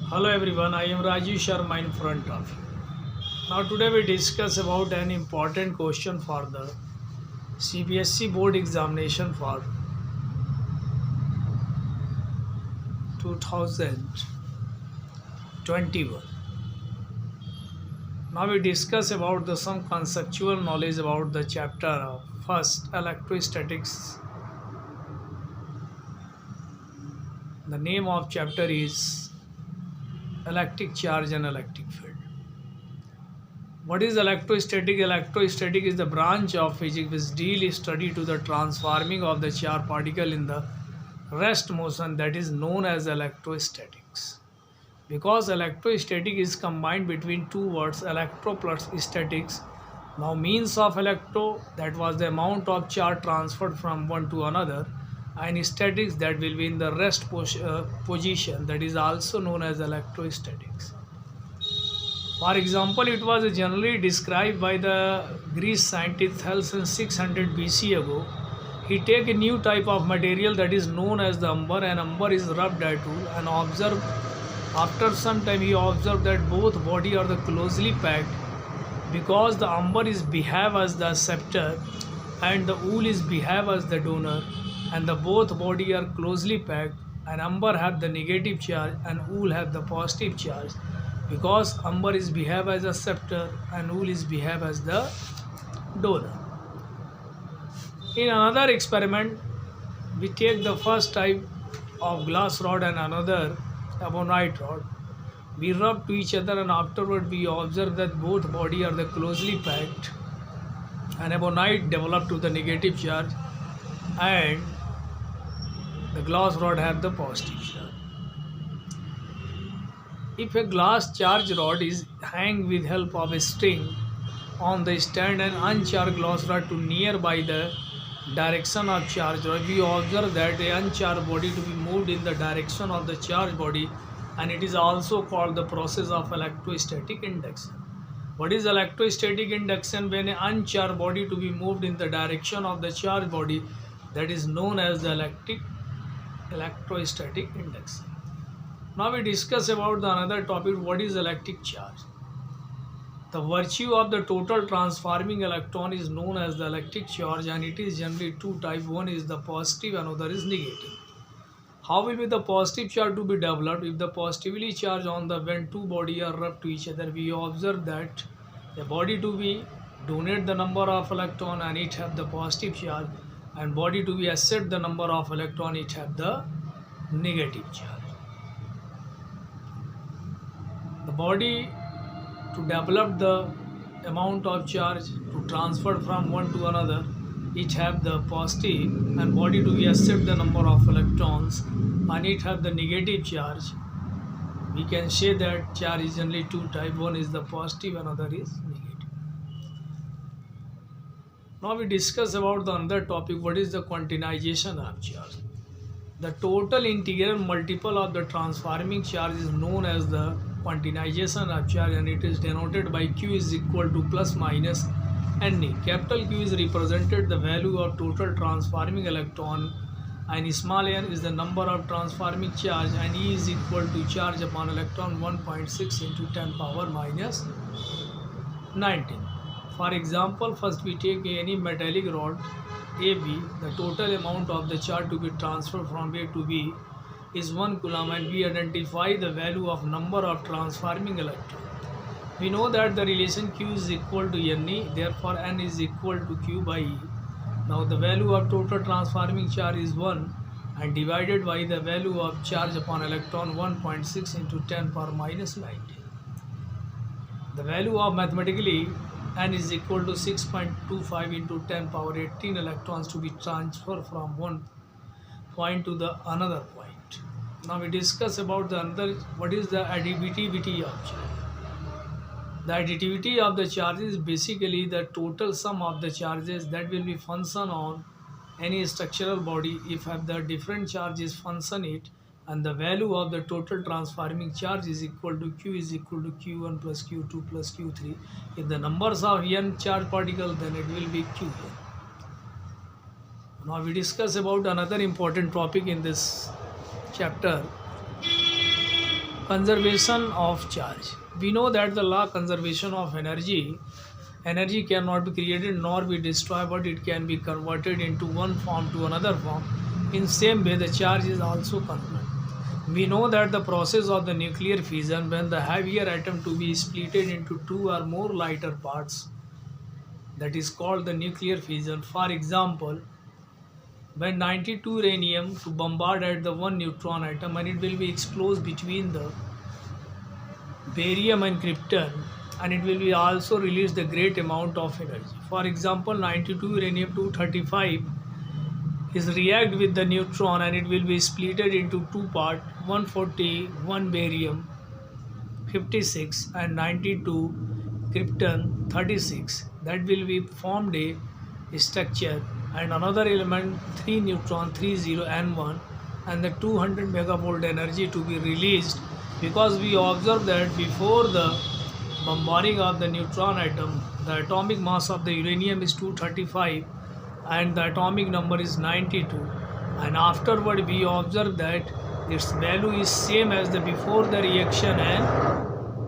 Hello everyone, I am Rajesh Sharma in front of you. Now today we discuss about an important question for the CBSE board examination for 2021. Now we discuss about the some conceptual knowledge about the chapter of first electrostatics. The name of chapter is electric charge and electric field. What is electrostatic? Electrostatic is the branch of physics which deal study to the transforming of the charged particle in the rest motion, that is known as electrostatics. Because electrostatic is combined between two words, electro plus statics. Now means of electro, that was the amount of charge transferred from one to another, and statics, that will be in the rest position, that is also known as electrostatics. For example, it was generally described by the Greek scientist Thales in 600 BC ago. He take a new type of material that is known as the amber, and amber is rubbed at wool, and observe. After some time he observed that both body are the closely packed, because the amber is behave as the acceptor and the wool is behave as the donor, and the both body are closely packed, and amber have the negative charge and wool have the positive charge, because amber is behave as a acceptor and wool is behave as the donor. In another experiment, we take the first type of glass rod and another ebonite rod. We rub to each other, and afterward we observe that both body are the closely packed, and ebonite develop to the negative charge and the glass rod have the positive charge. If a glass charged rod is hang with help of a string on the stand and uncharged glass rod to nearby the direction of charged rod, we observe that the uncharged body to be moved in the direction of the charged body, and it is also called the process of electrostatic induction. What is electrostatic induction? When an uncharged body to be moved in the direction of the charged body, that is known as the electrostatic induction. Now we discuss about the another topic, what is electric charge. The virtue of the total transforming electron is known as the electric charge, and it is generally two types. One is the positive, another is negative. How will be the positive charge to be developed? If the positively charged on the when two body are rubbed to each other, we observe that the body to be donate the number of electron and it have the positive charge, and body to be accept the number of electron, it have the negative charge. The body to develop the amount of charge to transfer from one to another, it have the positive, and body to be accept the number of electrons and it have the negative charge. We can say that charge is generally two types, one is the positive, another is negative. Now we discuss about the another topic, what is the quantization of charge. The total integral multiple of the transforming charge is known as the quantization of charge, and it is denoted by Q is equal to plus minus NE. Capital Q is represented the value of total transforming electron, and small n is the number of transforming charge, and E is equal to charge upon electron 1.6 into 10 power minus 19. For example, first we take any metallic rod AB. The total amount of the charge to be transferred from A to B is 1 coulomb, and we identify the value of number of transforming electron. We know that the relation Q is equal to NE, therefore N is equal to Q by E. Now the value of total transforming charge is 1, and divided by the value of charge upon electron 1.6 into 10 power minus 19. The value of mathematically N is equal to 6.25 into 10 power 18 electrons to be transferred from one point to the another point. Now we discuss about the another, what is the additivity of charge. The additivity of the charge is basically the total sum of the charges that will be function on any structural body if have the different charges function it, and the value of the total transforming charge is equal to Q is equal to Q1 plus Q2 plus Q3. If the numbers of n charge particle, then it will be Qn. Now we discuss about another important topic in this chapter, Conservation of charge. We know that the law conservation of energy cannot be created nor be destroyed, but it can be converted into one form to another form. In same way, the charge is also converted. We know that the process of the nuclear fission, when the heavier atom to be splitted into two or more lighter parts, that is called the nuclear fission. For example, when 92 uranium to bombard at the one neutron atom, and it will be explode between the barium and krypton, and it will be also release the great amount of energy. For example, 92 uranium 235 is react with the neutron, and it will be splitted into two parts, 141 barium 56 and 92 krypton 36. That will be formed a structure, and another element 3 neutron 30 n1, and the 200 megavolt energy to be released, because we observe that before the bombarding of the neutron atom, the atomic mass of the uranium is 235 and the atomic number is 92, and afterward we observe that its value is same as the before the reaction and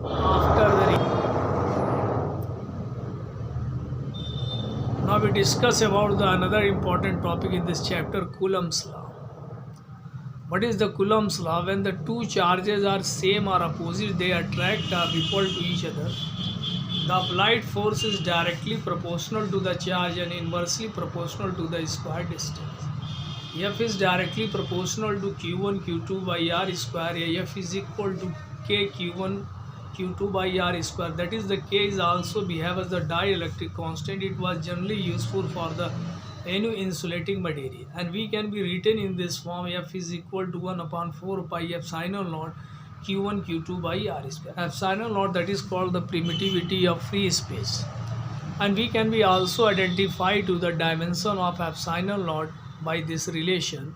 after the reaction. Now we discuss about the another important topic in this chapter, Coulomb's law. What is the Coulomb's law? When the two charges are same or opposite, they attract or repel to each other. The applied force is directly proportional to the charge and inversely proportional to the square distance. F is directly proportional to Q1 Q2 by R square. F is equal to K Q1 Q2 by R square. That is, the K is also behave as the dielectric constant. It was generally useful for the any insulating material, and we can be written in this form: F is equal to 1 upon 4 pi epsilon naught Q1 Q2 by R square. Epsilon naught, that is called the permittivity of free space, and we can be also identify to the dimension of epsilon naught by this relation.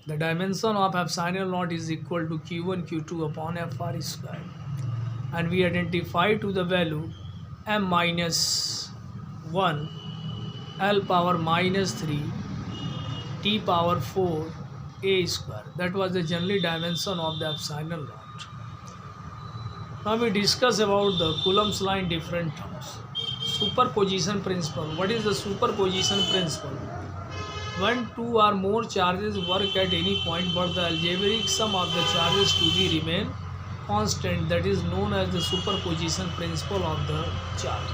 The dimension of epsilon naught is equal to Q1 Q2 upon Fr square, and we identify to the value m minus 1 L power minus 3 T power 4 A square. That was the general dimension of the epsilon naught. Now we discuss about the Coulomb's law in different terms. Superposition principle. What is the superposition principle? When two or more charges work at any point, but the algebraic sum of the charges to be remain constant, that is known as the superposition principle of the charge.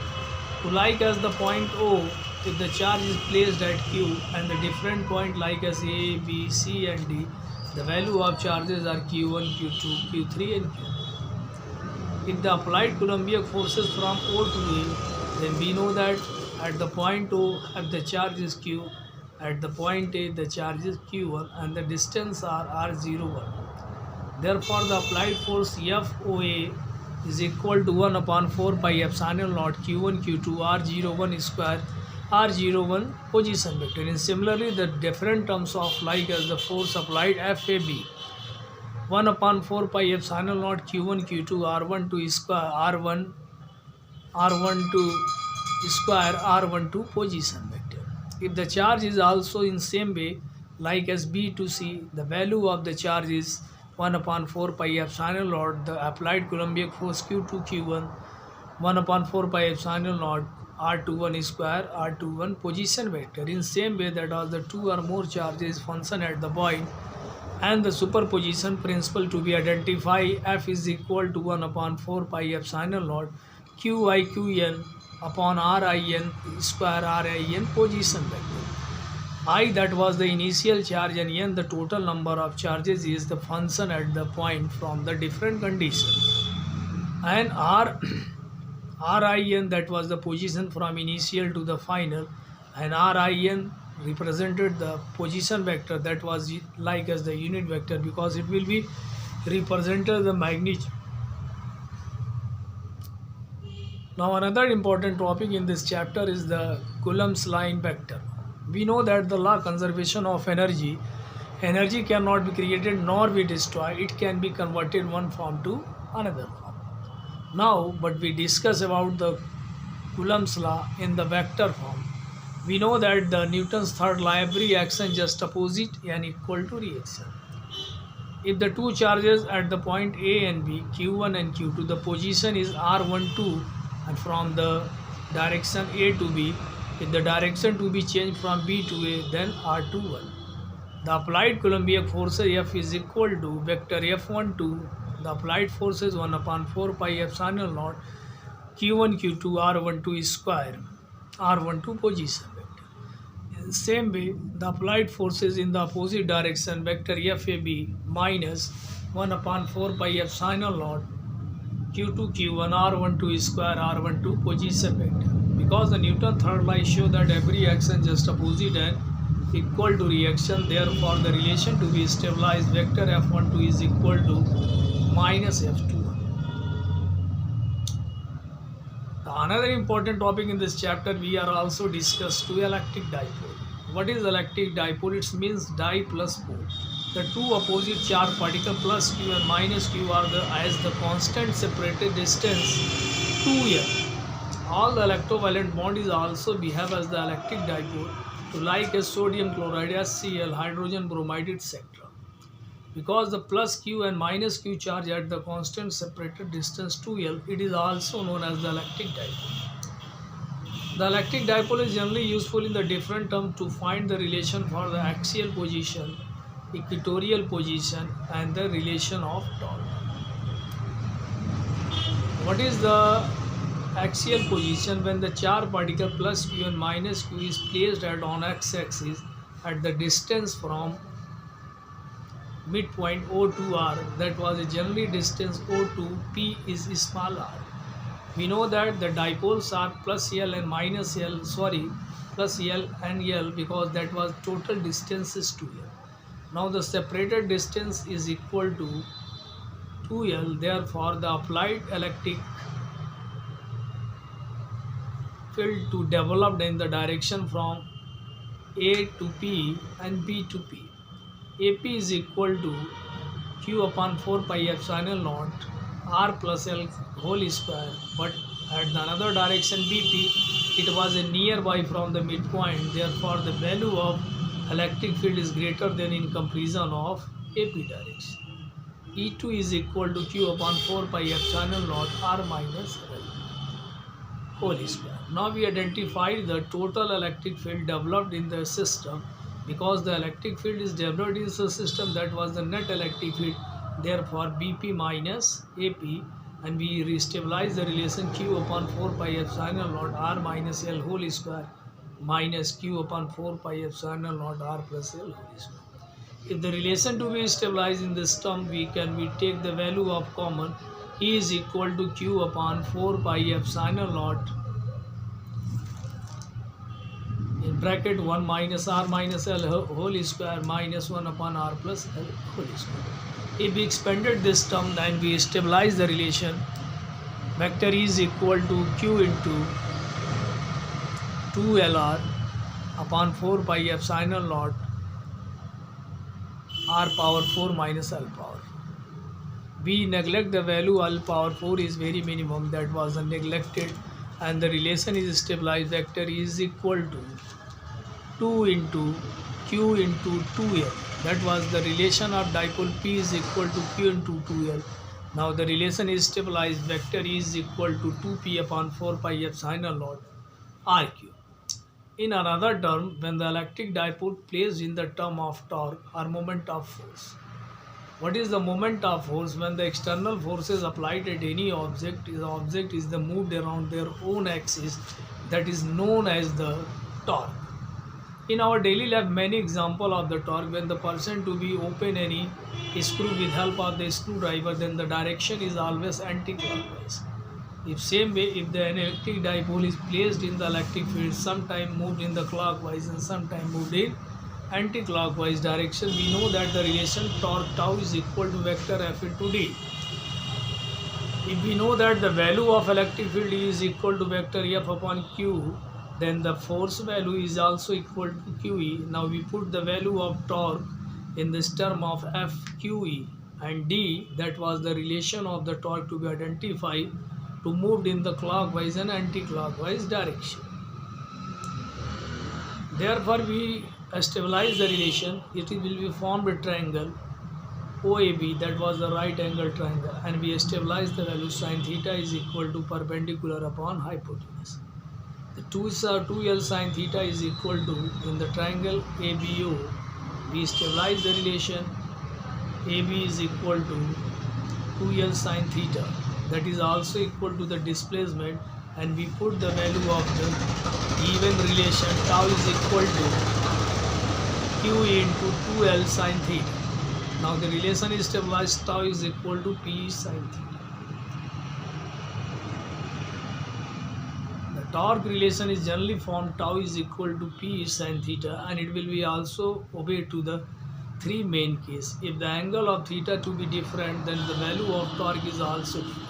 Like as the point O, if the charge is placed at Q, and the different point like as A, B, C and D, the value of charges are Q1, Q2, Q3 and Q. If the applied Coulombic forces from O to A, then we know that at the point O, if the charge is Q, at the point A the charge is Q1, and the distance are R01. Therefore, the applied force FOA is equal to 1 upon 4 pi epsilon naught Q1 Q2 R01 square R01 position vector. And similarly, the different terms of like as the force applied FAB 1 upon 4 pi epsilon naught Q1 Q2 R12 square R12 square R12 position vector. If the charge is also in same way like as B to C, the value of the charge is 1 upon 4 pi epsilon naught, the applied Coulombic force Q2 Q1 1 upon 4 pi epsilon naught R21 square R21 position vector. In same way, that was the two or more charges function at the point, and the superposition principle to be identified, F is equal to 1 upon 4 pi epsilon naught QIQN upon RIN square RIN position vector. I, that was the initial charge, and N, the total number of charges, is the function at the point from the different conditions, and RIN, that was the position from initial to the final, and RIN represented the position vector, that was like as the unit vector, because it will be represented the magnitude. Now another important topic in this chapter is the Coulomb's law in vector. We know that the law conservation of energy cannot be created nor be destroyed. It can be converted one form to another form. Now, but we discuss about the Coulomb's law in the vector form. We know that the Newton's third law, every action just opposite and equal to reaction. If the two charges at the point A and B, Q1 and Q2, the position is R12 and from the direction A to B, if the direction to be changed from B to A, then R21. The applied Coulombic forces F is equal to vector F12, the applied forces 1 upon 4 pi epsilon naught Q1 Q2 R12 square, R12 position vector. In the same way, the applied forces in the opposite direction vector FAB minus 1 upon 4 pi epsilon naught Q2 Q1 R12 square R12 position vector. Because the Newton third law shows that every action just opposite and equal to reaction, therefore the relation to be stabilized vector F12 is equal to minus F21. Another important topic in this chapter we are also discussed two electric dipole. What is electric dipole? It means di plus pole. The two opposite charge particle plus q and minus q are as the constant separated distance 2l. All the electrovalent bond is also behave as the electric dipole to like as sodium chloride, HCl, hydrogen bromide, etc. Because the plus q and minus q charge at the constant separated distance 2l, it is also known as the electric dipole. The electric dipole is generally useful in the different terms to find the relation for the axial position, equatorial position and the relation of torque. What is the axial position? When the charge particle plus q and minus q is placed at on x-axis at the distance from midpoint O to R, that was a generally distance O to P is small r. We know that the dipoles are plus L and minus L, plus L and L because that was total distance is 2L. Now the separated distance is equal to 2L, therefore the applied electric field to developed in the direction from A to P and B to P. AP is equal to Q upon 4 pi epsilon naught R plus L whole square, but at the another direction BP, it was a nearby from the midpoint, therefore the value of electric field is greater than in comparison of AP direction. E2 is equal to Q upon 4 pi epsilon naught R minus L whole square. Now we identify the total electric field developed in the system. Because the electric field is developed in the system, that was the net electric field, therefore BP minus AP, and we restabilize the relation Q upon 4 pi epsilon naught R minus L whole square minus Q upon 4 pi epsilon naught R plus L whole square. If the relation to be stabilized in this term, we take the value of common. E is equal to Q upon 4 pi epsilon naught in bracket 1 minus R minus L whole square minus 1 upon R plus L whole square. If we expanded this term, then we stabilize the relation. Vector E is equal to Q into 2LR upon 4 pi epsilon naught R power 4 minus L power. We neglect the value L power 4 is very minimum, that was neglected, and the relation is stabilized. Vector is equal to 2 into Q into 2L. That was the relation of dipole P is equal to Q into 2L. Now the relation is stabilized. Vector is equal to 2P upon 4 pi epsilon naught RQ. In another term, when the electric dipole placed in the term of torque or moment of force. What is the moment of force? When the external forces applied at any object, the object is moved around their own axis, that is known as the torque. In our daily life, many examples of the torque, when the person to be open any screw with help of the screwdriver, then the direction is always anti-clockwise. If same way, if the electric dipole is placed in the electric field, sometime moved in the clockwise and sometime moved in anti-clockwise direction, we know that the relation torque tau is equal to vector F into D. If we know that the value of electric field is equal to vector F upon Q, then the force value is also equal to QE. Now we put the value of torque in this term of F, QE and D, that was the relation of the torque to be identified to moved in the clockwise and anti-clockwise direction. Therefore we stabilize the relation, it will be formed a triangle OAB, that was the right angle triangle, and we stabilized the value sin theta is equal to perpendicular upon hypotenuse. The 2L sin theta is equal to, in the triangle ABO, we stabilize the relation AB is equal to 2L sin theta, that is also equal to the displacement, and we put the value of the given relation tau is equal to Q into 2L sin theta. Now the relation is stabilized, tau is equal to P sin theta. The torque relation is generally formed tau is equal to P sin theta, and it will be also obeyed to the three main case. If the angle of theta to be different, then the value of torque is also different.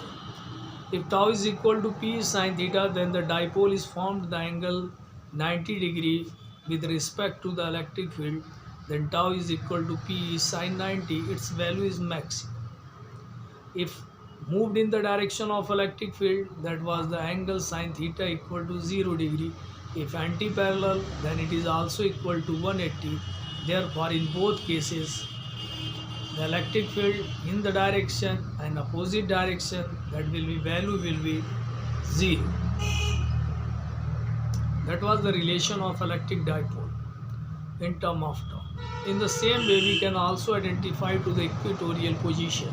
If tau is equal to P sin theta, then the dipole is formed the angle 90 degree with respect to the electric field, then tau is equal to P sin 90, its value is maximum. If moved in the direction of electric field, that was the angle sin theta equal to 0 degree. If anti-parallel, then it is also equal to 180. Therefore, in both cases, the electric field in the direction and opposite direction, that will be value will be 0. That was the relation of electric dipole in term of tau. In the same way, we can also identify to the equatorial position.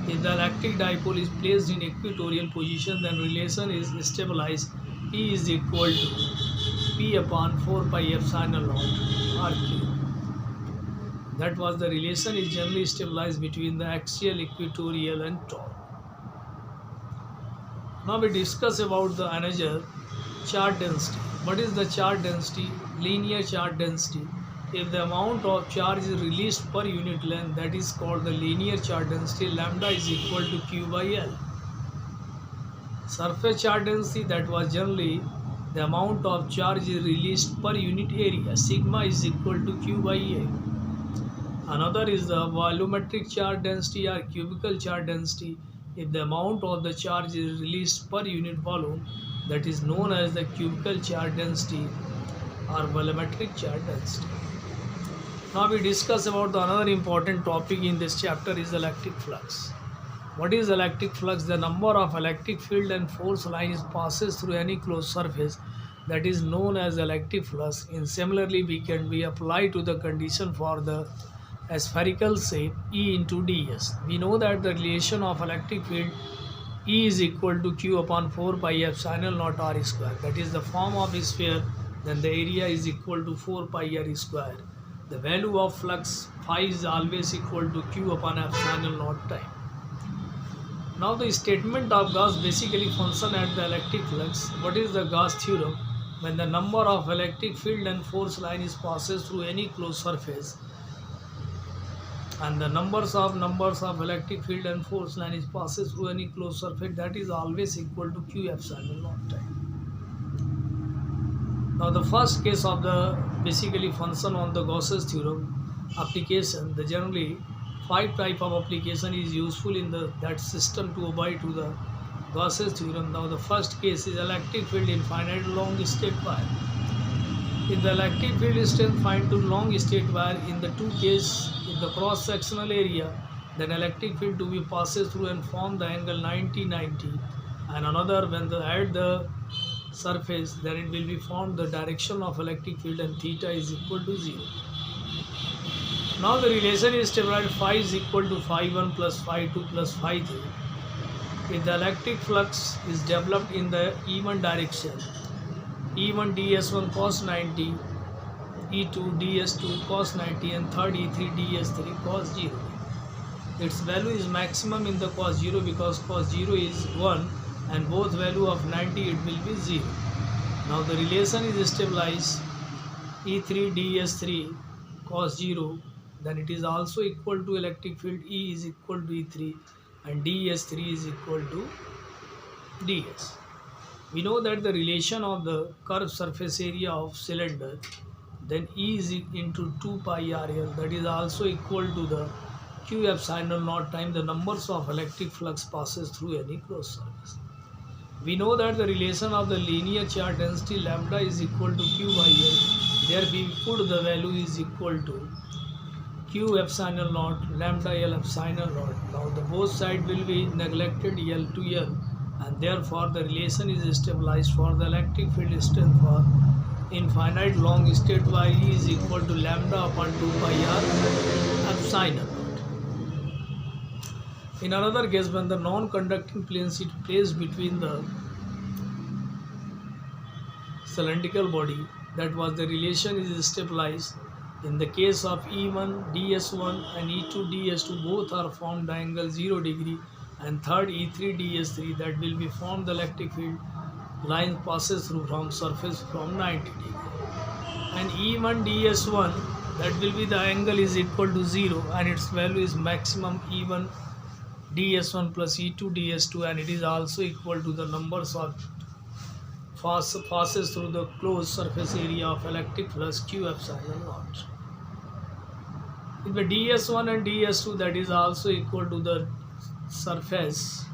If the electric dipole is placed in equatorial position, then relation is stabilized. E is equal to P upon 4 pi epsilon naught RQ. That was the relation is generally stabilized between the axial, equatorial and tau. Now we discuss about the another charge density. What is the charge density? Linear charge density. If the amount of charge is released per unit length, that is called the linear charge density. Lambda is equal to Q by L. Surface charge density, that was generally the amount of charge is released per unit area. Sigma is equal to Q by A. Another is the volumetric charge density or cubical charge density. If the amount of the charge is released per unit volume, that is known as the cubical charge density or volumetric charge density. Now we discuss about the another important topic in this chapter is electric flux. What is electric flux? The number of electric field and force lines passes through any closed surface, that is known as electric flux. And similarly, we can be applied to the condition for the spherical shape E into ds. We know that the relation of electric field E is equal to Q upon 4 pi epsilon naught r square. That is the form of a sphere. Then the area is equal to 4 pi r square. The value of flux phi is always equal to Q upon epsilon naught time. Now the statement of Gauss basically function at the electric flux. What is the Gauss theorem? When the number of electric field and force line is passes through any closed surface, and the numbers of electric field and force line is passes through any closed surface, that is always equal to Q epsilon naught time. Now the first case of the basically function on the Gauss's theorem application, the generally 5 type of application is useful in that system to obey to the Gauss's theorem. Now the first case is electric field infinite long state wire. In the electric field strength find to long state wire, in the two cases, in the cross sectional area, then electric field to be passes through and form the angle 90-90, and another when at the surface, then it will be formed the direction of electric field and theta is equal to 0. Now the relation is stabilized, phi is equal to phi 1 plus phi 2 plus phi 3. If the electric flux is developed in the E1 direction, E1 ds1 cos 90, E2 ds2 cos 90, and third E3 ds3 cos 0. Its value is maximum in the cos 0 because cos 0 is 1 and both value of 90 it will be 0. Now the relation is stabilized, E3 ds3 cos 0, then it is also equal to electric field E is equal to E3 and ds3 is equal to ds. We know that the relation of the curved surface area of cylinder, then E is into 2 pi RL, that is also equal to the Q epsilon naught time the numbers of electric flux passes through any closed surface. We know that the relation of the linear charge density lambda is equal to Q by L. There we put the value is equal to Q epsilon naught lambda L epsilon naught. Now the both side will be neglected L to L, and therefore the relation is stabilized for the electric field strength for infinite long state Y is equal to lambda upon 2 pi r epsilon naught. In another case, when the non-conducting plane is placed between the cylindrical body, that was the relation is stabilized. In the case of E1 ds1 and E2 ds2, both are formed angle 0 degree, and third E3 ds3 that will be formed the electric field line passes through from surface from 90 degree, and E1 ds1 that will be the angle is equal to 0 and its value is maximum E1 ds1 plus E2 ds2, and it is also equal to the numbers of passes through the closed surface area of electric flux Q epsilon naught. If the ds1 and ds2 that is also equal to the surface,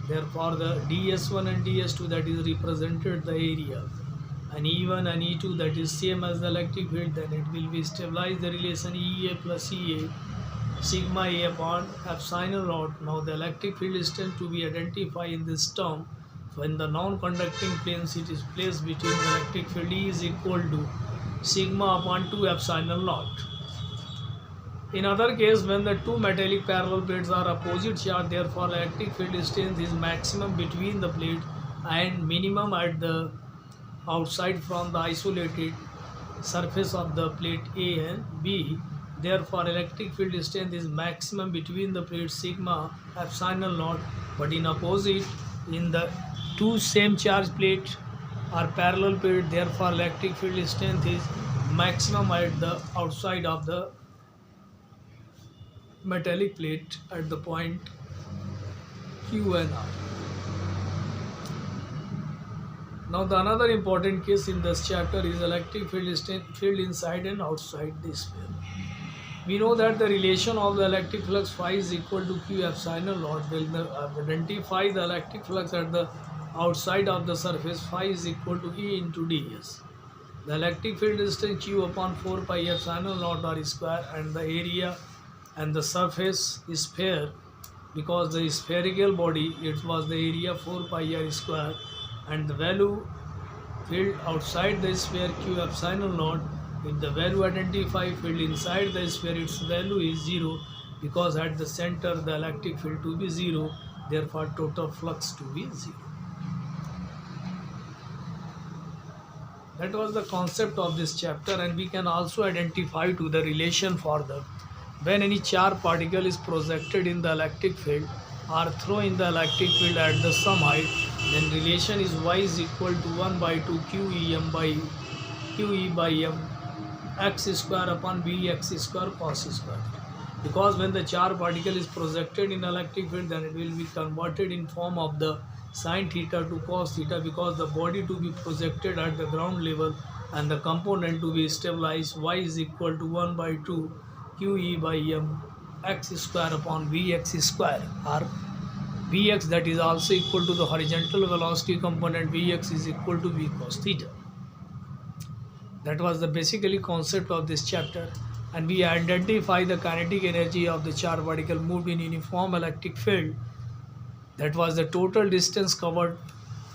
therefore the ds1 and ds2 that is represented the area, and E1 and E2 that is same as the electric field, then it will be stabilized the relation EA plus EA sigma A upon epsilon naught. Now the electric field strength to be identified in this term when the non-conducting plane sheet is placed between the electric field E is equal to sigma upon 2 epsilon naught. In other case, when the two metallic parallel plates are opposite charge, therefore electric field strength is maximum between the plate and minimum at the outside from the isolated surface of the plate A and B. Therefore electric field strength is maximum between the plates sigma epsilon naught, but in opposite in the two same charge plate or parallel plate, therefore electric field strength is maximum at the outside of the metallic plate at the point Q and R. Now the another important case in this chapter is electric field inside and outside the sphere. We know that the relation of the electric flux phi is equal to Q epsilon naught. Will identify the electric flux at the outside of the surface phi is equal to E into ds. The electric field distance Q upon 4 pi epsilon naught r square, and the area and the surface is sphere, because the spherical body it was the area 4 pi r square, and the value field outside the sphere Q epsilon naught. If the value identify field inside the sphere, its value is 0, because at the center the electric field to be 0, therefore total flux to be 0. That was the concept of this chapter, and we can also identify to the relation for the when any charged particle is projected in the electric field or thrown in the electric field at the some height, then relation is y is equal to 1 by 2 QE by m x square upon bx square cos square. Because when the charged particle is projected in electric field, then it will be converted in form of the sin theta to cos theta, because the body to be projected at the ground level and the component to be stabilized. Y is equal to 1 by 2 QE by m x square upon Vx square, or Vx that is also equal to the horizontal velocity component Vx is equal to V cos theta. That was the basically concept of this chapter, and we identify the kinetic energy of the charged particle moved in uniform electric field. That was the total distance covered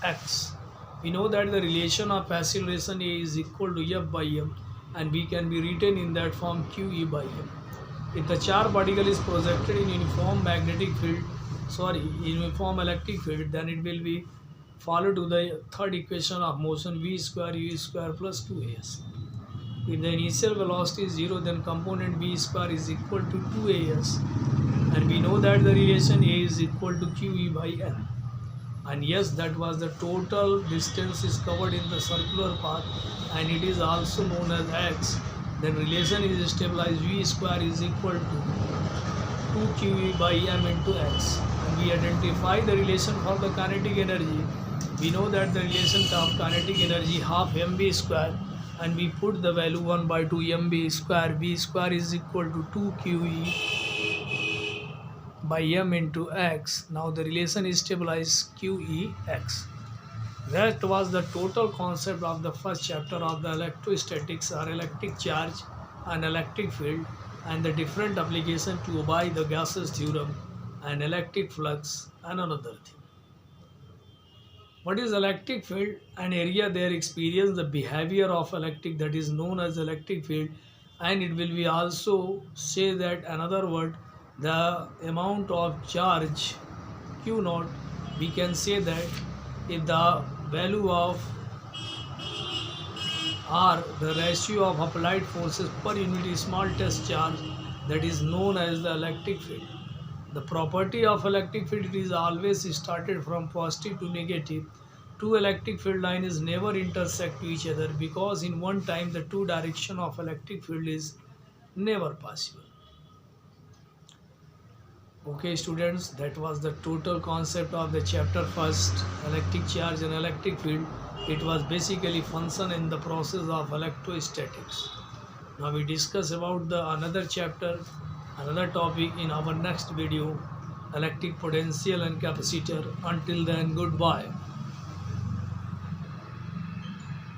x. We know that the relation of acceleration A is equal to F by m, and we can be written in that form QE by m. If the charged particle is projected in uniform uniform electric field, then it will be followed to the third equation of motion V square U square plus 2as. If the initial velocity is 0, then component V square is equal to 2as, and we know that the relation A is equal to QE by m. And yes, that was the total distance is covered in the circular path, and it is also known as x. Then relation is stabilized V square is equal to 2QE by m into x. And we identify the relation for the kinetic energy. We know that the relation of kinetic energy half mv square, and we put the value 1 by 2 mv square. V square is equal to 2QE by m into x. Now the relation is stabilized QEx. That was the total concept of the first chapter of the electrostatics or electric charge an electric field and the different application to obey the Gauss's theorem and electric flux and another thing. What is electric field? An area there experience the behavior of electric, that is known as electric field, and it will be also say that another word, the amount of charge Q naught. We can say that if the value of R, the ratio of applied forces per unit small test charge, that is known as the electric field. The property of electric field is always started from positive to negative. Two electric field lines never intersect to each other because in one time the two direction of electric field is never possible. Okay students, that was the total concept of the chapter first, electric charge and electric field. It was basically function in the process of electrostatics. Now we discuss about the another chapter, another topic in our next video, electric potential and capacitor. Until then, goodbye.